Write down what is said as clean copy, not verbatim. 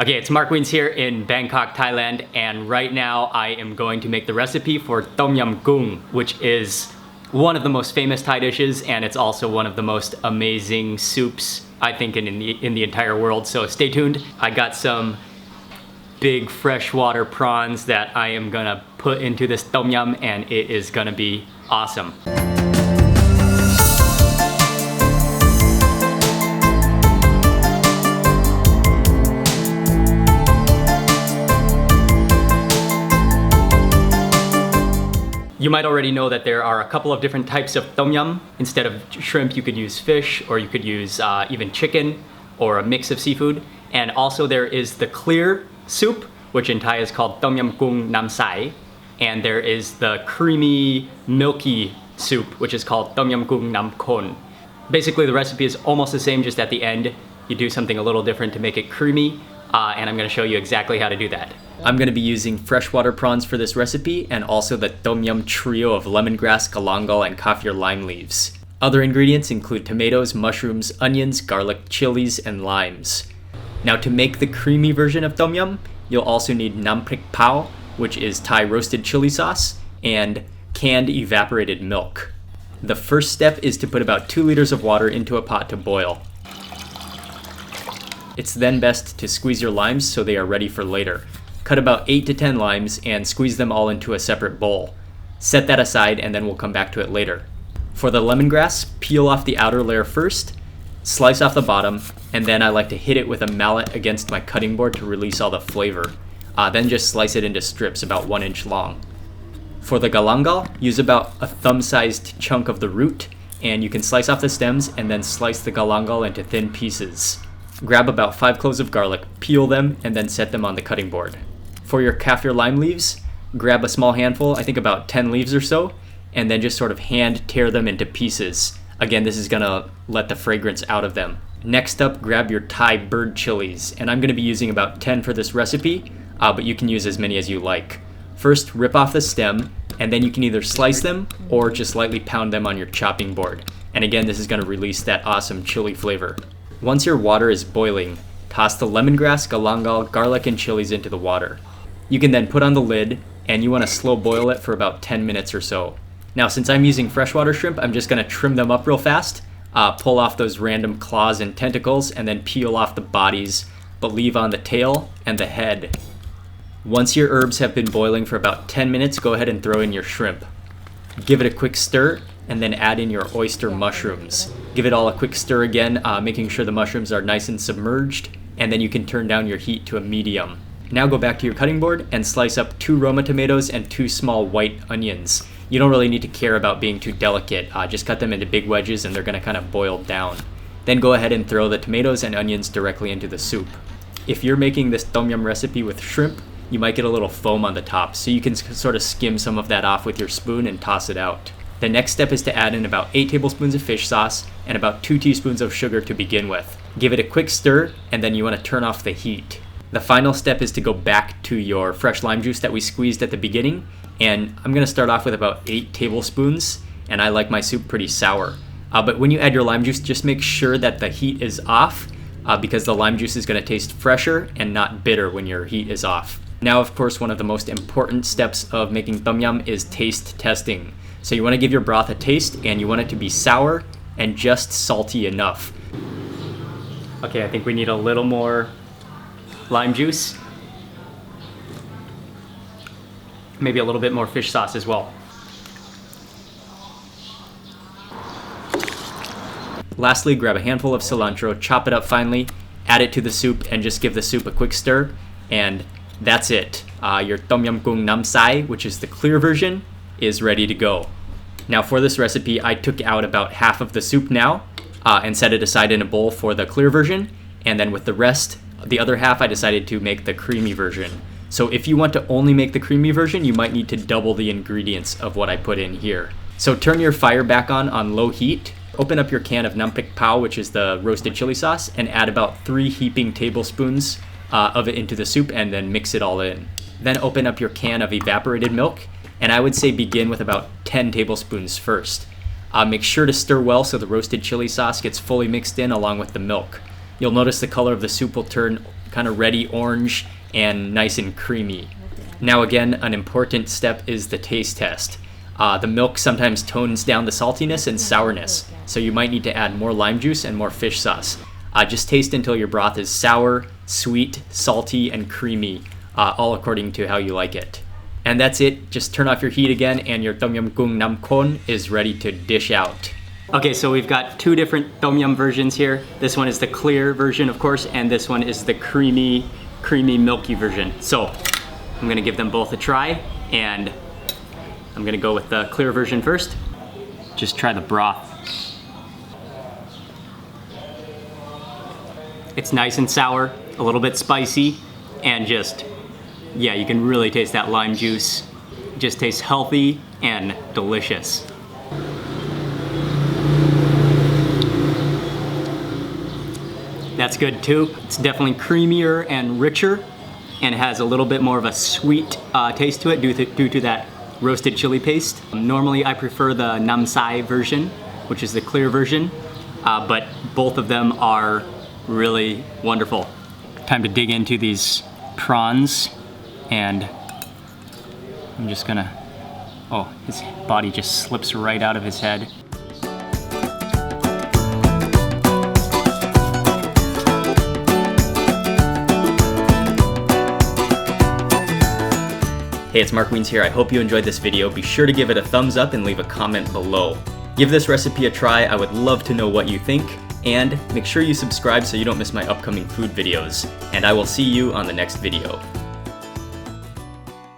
Okay, it's Mark Wiens here in Bangkok, Thailand, and right now I am going to make the recipe for Tom Yum Goong, which is one of the most famous Thai dishes, and it's also one of the most amazing soups, I think, in the entire world, so stay tuned. I got some big freshwater prawns that I am gonna put into this Tom Yum, and it is gonna be awesome. You might already know that there are a couple of different types of Tom Yum. Instead of shrimp, you could use fish, or you could use even chicken, or a mix of seafood. And also there is the clear soup, which in Thai is called Tom Yum Goong Nam Sai. And there is the creamy, milky soup, which is called Tom Yum Goong Nam Kon. Basically the recipe is almost the same, just at the end you do something a little different to make it creamy. And I'm gonna show you exactly how to do that. I'm gonna be using freshwater prawns for this recipe, and also the Tom Yum trio of lemongrass, galangal, and kaffir lime leaves. Other ingredients include tomatoes, mushrooms, onions, garlic, chilies, and limes. Now to make the creamy version of Tom Yum, you'll also need nam prik pao, which is Thai roasted chili sauce, and canned evaporated milk. The first step is to put about 2 liters of water into a pot to boil. It's then best to squeeze your limes so they are ready for later. Cut about 8 to 10 limes and squeeze them all into a separate bowl. Set that aside and then we'll come back to it later. For the lemongrass, peel off the outer layer first, slice off the bottom, and then I like to hit it with a mallet against my cutting board to release all the flavor. Then just slice it into strips about 1 inch long. For the galangal, use about a thumb-sized chunk of the root, and you can slice off the stems and then slice the galangal into thin pieces. Grab about 5 cloves of garlic, peel them, and then set them on the cutting board. For your kaffir lime leaves, grab a small handful, I think about 10 leaves or so, and then just sort of hand tear them into pieces. Again, this is gonna let the fragrance out of them. Next up, grab your Thai bird chilies, and I'm gonna be using about 10 for this recipe, but you can use as many as you like. First, rip off the stem, and then you can either slice them or just lightly pound them on your chopping board. And again, this is gonna release that awesome chili flavor. Once your water is boiling, toss the lemongrass, galangal, garlic, and chilies into the water. You can then put on the lid, and you want to slow boil it for about 10 minutes or so. Now, since I'm using freshwater shrimp, I'm just going to trim them up real fast, pull off those random claws and tentacles, and then peel off the bodies, but leave on the tail and the head. Once your herbs have been boiling for about 10 minutes, go ahead and throw in your shrimp. Give it a quick stir, and then add in your oyster mushrooms. Give it all a quick stir again, making sure the mushrooms are nice and submerged, and then you can turn down your heat to a medium. Now go back to your cutting board and slice up 2 Roma tomatoes and 2 small white onions. You don't really need to care about being too delicate, just cut them into big wedges and they're gonna kind of boil down. Then go ahead and throw the tomatoes and onions directly into the soup. If you're making this Tom Yum recipe with shrimp, you might get a little foam on the top, so you can sort of skim some of that off with your spoon and toss it out. The next step is to add in about 8 tablespoons of fish sauce and about 2 teaspoons of sugar to begin with. Give it a quick stir, and then you want to turn off the heat. The final step is to go back to your fresh lime juice that we squeezed at the beginning, and I'm going to start off with about 8 tablespoons, and I like my soup pretty sour. But when you add your lime juice, just make sure that the heat is off, because the lime juice is going to taste fresher and not bitter when your heat is off. Now, of course, one of the most important steps of making Tom Yum is taste testing. So you want to give your broth a taste, and you want it to be sour and just salty enough. Okay, I think we need a little more lime juice. Maybe a little bit more fish sauce as well. Lastly, grab a handful of cilantro, chop it up finely, add it to the soup, and just give the soup a quick stir, and that's it. Your Tom Yum Goong Nam Sai, which is the clear version, is ready to go. Now for this recipe, I took out about half of the soup now and set it aside in a bowl for the clear version, and then with the rest, the other half, I decided to make the creamy version. So if you want to only make the creamy version, you might need to double the ingredients of what I put in here. So turn your fire back on low heat, open up your can of nam prik pao, which is the roasted chili sauce, and add about 3 heaping tablespoons of it into the soup, and then mix it all in. Then open up your can of evaporated milk, and I would say begin with about 10 tablespoons first. Make sure to stir well so the roasted chili sauce gets fully mixed in along with the milk. You'll notice the color of the soup will turn kind of ready orange and nice and creamy. Now again, an important step is the taste test. The milk sometimes tones down the saltiness and sourness, so you might need to add more lime juice and more fish sauce. Just taste until your broth is sour, sweet, salty, and creamy, all according to how you like it. And that's it. Just turn off your heat again and your Tom Yum Goong Nam Kon is ready to dish out. Okay, so we've got two different Tom Yum versions here. This one is the clear version, of course, and this one is the creamy, milky version. So I'm gonna give them both a try, and I'm gonna go with the clear version first. Just try the broth. It's nice and sour, a little bit spicy, and just, yeah, you can really taste that lime juice. It just tastes healthy and delicious. That's good too. It's definitely creamier and richer, and it has a little bit more of a sweet taste to it due to that roasted chili paste. Normally I prefer the Nam Sai version, which is the clear version, but both of them are really wonderful. Time to dig into these prawns, and I'm just gonna, oh, his body just slips right out of his head. Hey, it's Mark Wiens here. I hope you enjoyed this video. Be sure to give it a thumbs up and leave a comment below. Give this recipe a try. I would love to know what you think. And make sure you subscribe so you don't miss my upcoming food videos. And I will see you on the next video.